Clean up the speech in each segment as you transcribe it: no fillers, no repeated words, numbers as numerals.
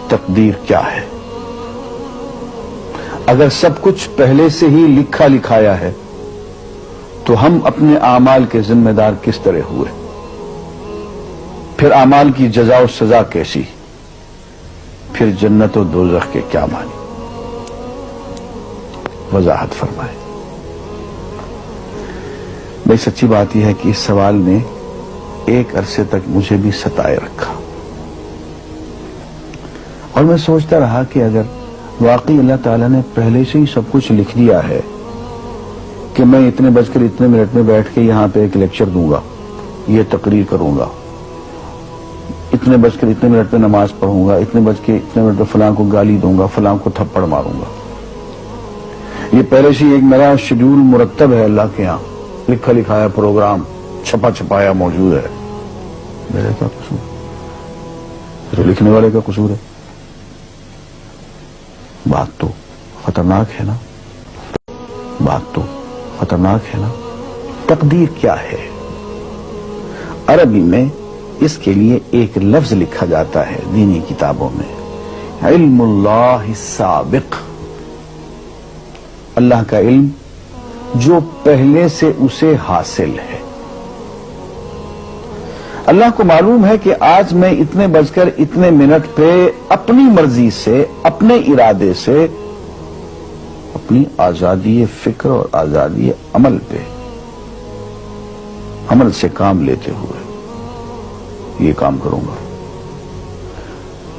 تقدیر کیا ہے؟ اگر سب کچھ پہلے سے ہی لکھا لکھایا ہے تو ہم اپنے اعمال کے ذمہ دار کس طرح ہوئے؟ پھر اعمال کی جزا و سزا کیسی؟ پھر جنت و دوزخ کے کیا معنی؟ وضاحت فرمائے۔ بھئی سچی بات یہ ہے کہ اس سوال نے ایک عرصے تک مجھے بھی ستائے رکھا، اور میں سوچتا رہا کہ اگر واقعی اللہ تعالیٰ نے پہلے سے ہی سب کچھ لکھ دیا ہے کہ میں اتنے بج کر اتنے منٹ میں بیٹھ کے یہاں پہ ایک لیکچر دوں گا، یہ تقریر کروں گا، اتنے بج کر اتنے منٹ میں نماز پڑھوں گا، اتنے بج کے اتنے منٹ میں فلاں کو گالی دوں گا، فلاں کو تھپڑ ماروں گا، یہ پہلے سے ایک میرا شیڈول مرتب ہے اللہ کے ہاں، لکھا لکھایا پروگرام چھپا چھپایا موجود ہے، میرے کا قصور؟ تو لکھنے والے کا قصور ہے؟ بات تو خطرناک ہے نا، بات تو خطرناک ہے نا۔ تقدیر کیا ہے؟ عربی میں اس کے لیے ایک لفظ لکھا جاتا ہے دینی کتابوں میں، علم اللہ السابق، اللہ کا علم جو پہلے سے اسے حاصل ہے۔ اللہ کو معلوم ہے کہ آج میں اتنے بج کر اتنے منٹ پہ اپنی مرضی سے، اپنے ارادے سے، اپنی آزادی فکر اور آزادی عمل پہ، عمل سے کام لیتے ہوئے یہ کام کروں گا۔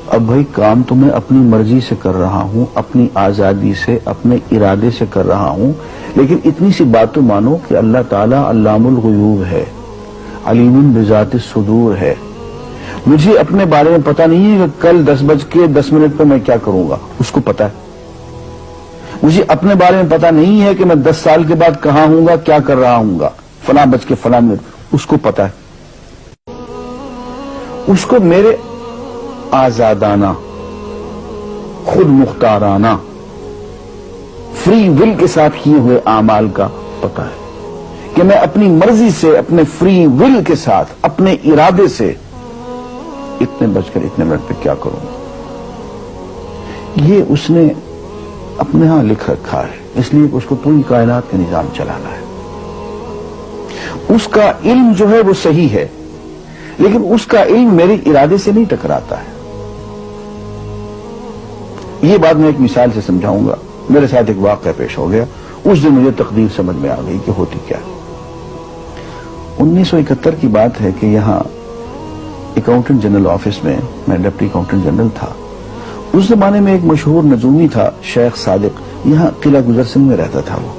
اب بھائی کام تو میں اپنی مرضی سے کر رہا ہوں، اپنی آزادی سے، اپنے ارادے سے کر رہا ہوں، لیکن اتنی سی بات تو مانو کہ اللہ تعالیٰ علام الغیوب ہے، علیم بذات الصدور ہے۔ مجھے اپنے بارے میں پتہ نہیں ہے کہ کل 10:10 پہ میں کیا کروں گا، اس کو پتا ہے۔ مجھے اپنے بارے میں پتہ نہیں ہے کہ میں 10 سال کے بعد کہاں ہوں گا، کیا کر رہا ہوں گا، فلاں بج کے فلاں منٹ، اس کو پتا ہے۔ اس کو میرے آزادانہ، خود مختارانہ، فری ول کے ساتھ کیے ہوئے اعمال کا پتہ ہے کہ میں اپنی مرضی سے، اپنے فری ول کے ساتھ، اپنے ارادے سے اتنے بج کر اتنے منٹ پہ کیا کروں گا۔ یہ اس نے اپنے ہاں لکھ رکھا ہے، اس لیے کہ اس کو پوری کائنات کا نظام چلانا ہے۔ اس کا علم جو ہے وہ صحیح ہے، لیکن اس کا علم میرے ارادے سے نہیں ٹکراتا ہے۔ یہ بات میں ایک مثال سے سمجھاؤں گا۔ میرے ساتھ ایک واقعہ پیش ہو گیا، اس دن مجھے تقدیر سمجھ میں آ گئی کہ ہوتی کیا۔ 1971 کی بات ہے کہ یہاں اکاؤنٹنٹ جنرل آفس میں میں ڈپٹی اکاؤنٹنٹ جنرل تھا۔ اس زمانے میں ایک مشہور نجومی تھا شیخ صادق، یہاں قلعہ گزر سنگھ میں رہتا تھا۔ وہ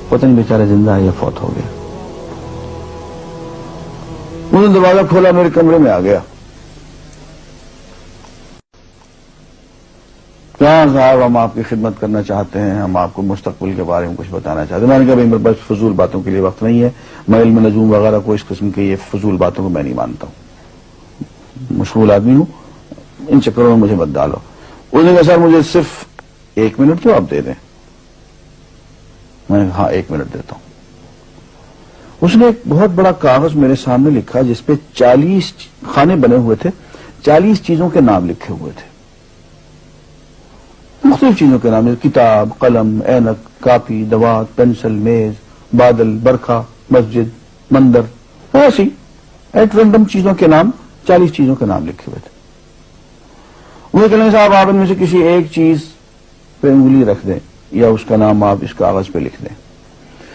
پتہ نہیں بیچارہ زندہ ہے یا فوت ہو گیا۔ انہوں نے دروازہ کھولا، میرے کمرے میں آ گیا۔ کہاں صاحب ہم آپ کی خدمت کرنا چاہتے ہیں، ہم آپ کو مستقبل کے بارے میں کچھ بتانا چاہتے ہیں۔ میں نے کہا بھائی میرے پاس فضول باتوں کے لیے وقت نہیں ہے، میں علم نجوم وغیرہ کو اس قسم کے یہ فضول باتوں کو میں نہیں مانتا ہوں، مشغول آدمی ہوں، ان چکروں میں مجھے مت ڈالو۔ اس نے کہا سر مجھے صرف 1 منٹ تو آپ دے دیں۔ میں نے کہا ہاں 1 منٹ دیتا ہوں۔ اس نے ایک بہت بڑا کاغذ میرے سامنے لکھا جس پہ 40 خانے بنے ہوئے تھے، 40 چیزوں کے نام لکھے ہوئے تھے، مختلف چیزوں کے نام، کتاب، قلم، اینک، کاپی، دوات، پینسل، میز، بادل، برکھا، مسجد، مندر، ایسی ایٹ رینڈم چیزوں کے نام، 40 چیزوں کے نام لکھے ہوئے تھے۔ وہ کہنے صاحب آپ ان میں سے کسی ایک چیز پہ انگلی رکھ دیں یا اس کا نام آپ اس کاغذ پہ لکھ دیں۔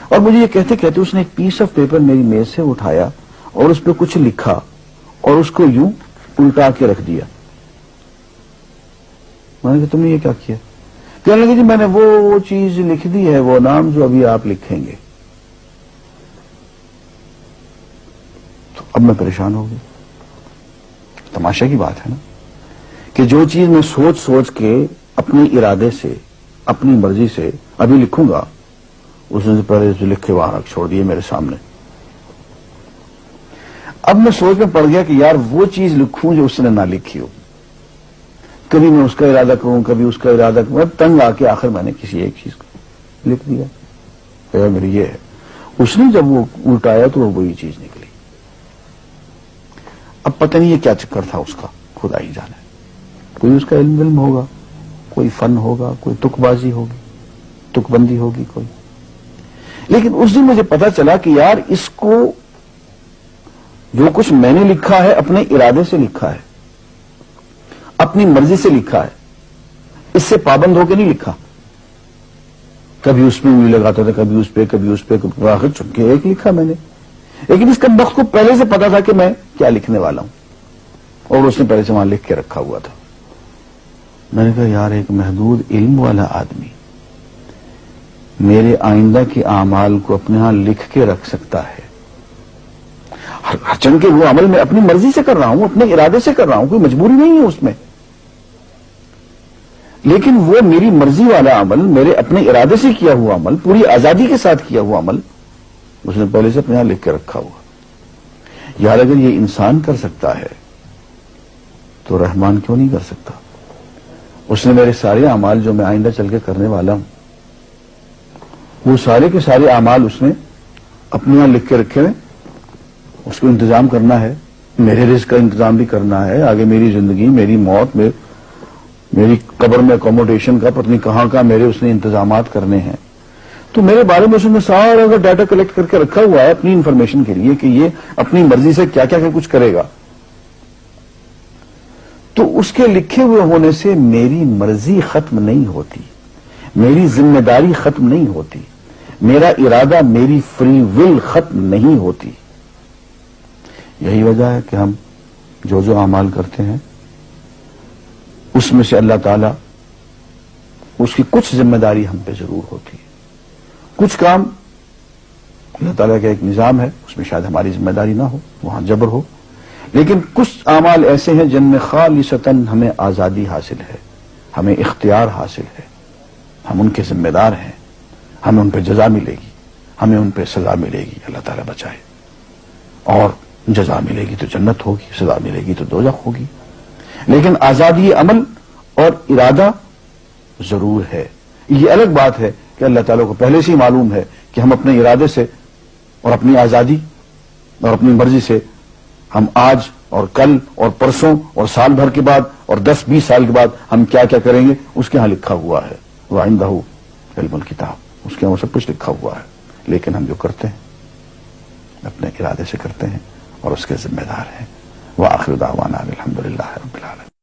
اور مجھے یہ کہتے کہتے اس نے ایک پیس آف پیپر میری میز سے اٹھایا اور اس پہ کچھ لکھا اور اس کو یوں الٹا کے رکھ دیا۔ میں نے کہا تم نے یہ کیا کیا؟ کہنے لگے جی میں نے وہ چیز لکھ دی ہے، وہ نام جو ابھی آپ لکھیں گے۔ تو اب میں پریشان ہو گیا۔ تماشا کی بات ہے نا کہ جو چیز میں سوچ سوچ کے اپنے ارادے سے، اپنی مرضی سے ابھی لکھوں گا، اس نے پہلے جو لکھے وہاں رکھ چھوڑ دیے میرے سامنے۔ اب میں سوچ میں پڑ گیا کہ یار وہ چیز لکھوں جو اس نے نہ لکھی ہو، کبھی میں اس کا ارادہ کروں، کبھی اس کا ارادہ کروں، اب تنگ آ کے آخر میں نے کسی ایک چیز کو لکھ دیا، کہ میری یہ ہے۔ اس نے جب وہ الٹایا تو وہ وہی چیز نکلی۔ اب پتہ نہیں یہ کیا چکر تھا اس کا، خدا ہی جانے۔ کوئی اس کا علم ہوگا، کوئی فن ہوگا، کوئی تک بازی ہوگی، تک بندی ہوگی کوئی. لیکن اس دن مجھے پتا چلا کہ یار اس کو جو کچھ میں نے لکھا ہے اپنے ارادے سے لکھا ہے، اپنی مرضی سے لکھا ہے، اس سے پابند ہو کے نہیں لکھا. کبھی اس میں انگلی لگاتا تھا، کبھی اس پہ، کبھی اس پہ، آخر چپ کے ایک لکھا میں نے. لیکن اس کمبخت کو پہلے سے پتا تھا کہ میں کیا لکھنے والا ہوں، اور اس نے پہلے سے وہاں لکھ کے رکھا ہوا تھا. میں نے کہا یار ایک محدود علم والا آدمی میرے آئندہ کے اعمال کو اپنے ہاں لکھ کے رکھ سکتا ہے. چونکہ وہ عمل میں اپنی مرضی سے کر رہا ہوں، اپنے ارادے سے کر رہا ہوں، کوئی مجبوری نہیں ہے اس میں. لیکن وہ میری مرضی والا عمل، میرے اپنے ارادے سے کیا ہوا عمل، پوری آزادی کے ساتھ کیا ہوا عمل، اس نے پہلے سے اپنے یہاں لکھ کے رکھا ہوا. یار اگر یہ انسان کر سکتا ہے تو رحمان کیوں نہیں کر سکتا؟ اس نے میرے سارے اعمال جو میں آئندہ چل کے کرنے والا ہوں، وہ سارے کے سارے اعمال اس نے اپنے یہاں لکھ کے رکھے ہیں. اس کو انتظام کرنا ہے، میرے رزق کا انتظام بھی کرنا ہے، آگے میری زندگی، میری موت، میری قبر میں اکوموڈیشن کا پتہ نہیں کہاں کا میرے اس نے انتظامات کرنے ہیں. تو میرے بارے میں اس نے سارا کا ڈیٹا کلیکٹ کر کے رکھا ہوا ہے اپنی انفارمیشن کے لیے کہ یہ اپنی مرضی سے کیا کیا کچھ کرے گا. تو اس کے لکھے ہوئے ہونے سے میری مرضی ختم نہیں ہوتی، میری ذمہ داری ختم نہیں ہوتی، میرا ارادہ، میری فری ول ختم نہیں ہوتی. یہی وجہ ہے کہ ہم جو اعمال کرتے ہیں اس میں سے اللہ تعالیٰ اس کی کچھ ذمہ داری ہم پہ ضرور ہوتی ہے. کچھ کام اللہ تعالیٰ کا ایک نظام ہے، اس میں شاید ہماری ذمہ داری نہ ہو، وہاں جبر ہو. لیکن کچھ اعمال ایسے ہیں جن میں خالصتاً ہمیں آزادی حاصل ہے، ہمیں اختیار حاصل ہے، ہم ان کے ذمہ دار ہیں، ہمیں ان پہ جزا ملے گی، ہمیں ان پہ سزا ملے گی، اللہ تعالیٰ بچائے. اور جزا ملے گی تو جنت ہوگی، سزا ملے گی تو دوزخ ہوگی. لیکن آزادی عمل اور ارادہ ضرور ہے. یہ الگ بات ہے کہ اللہ تعالیٰ کو پہلے سے ہی معلوم ہے کہ ہم اپنے ارادے سے اور اپنی آزادی اور اپنی مرضی سے ہم آج اور کل اور پرسوں اور سال بھر کے بعد اور 10-20 سال کے بعد ہم کیا کیا کریں گے اس کے ہاں لکھا ہوا ہے. وَعِندَهُ عِلْمُ الْكِتَابِ، اس کے ہاں سب کچھ لکھا ہوا ہے. لیکن ہم جو کرتے ہیں اپنے ارادے سے کرتے ہیں اور اس کے ذمہ دار ہیں. وآخر دعوانا الحمدللہ رب العالمین.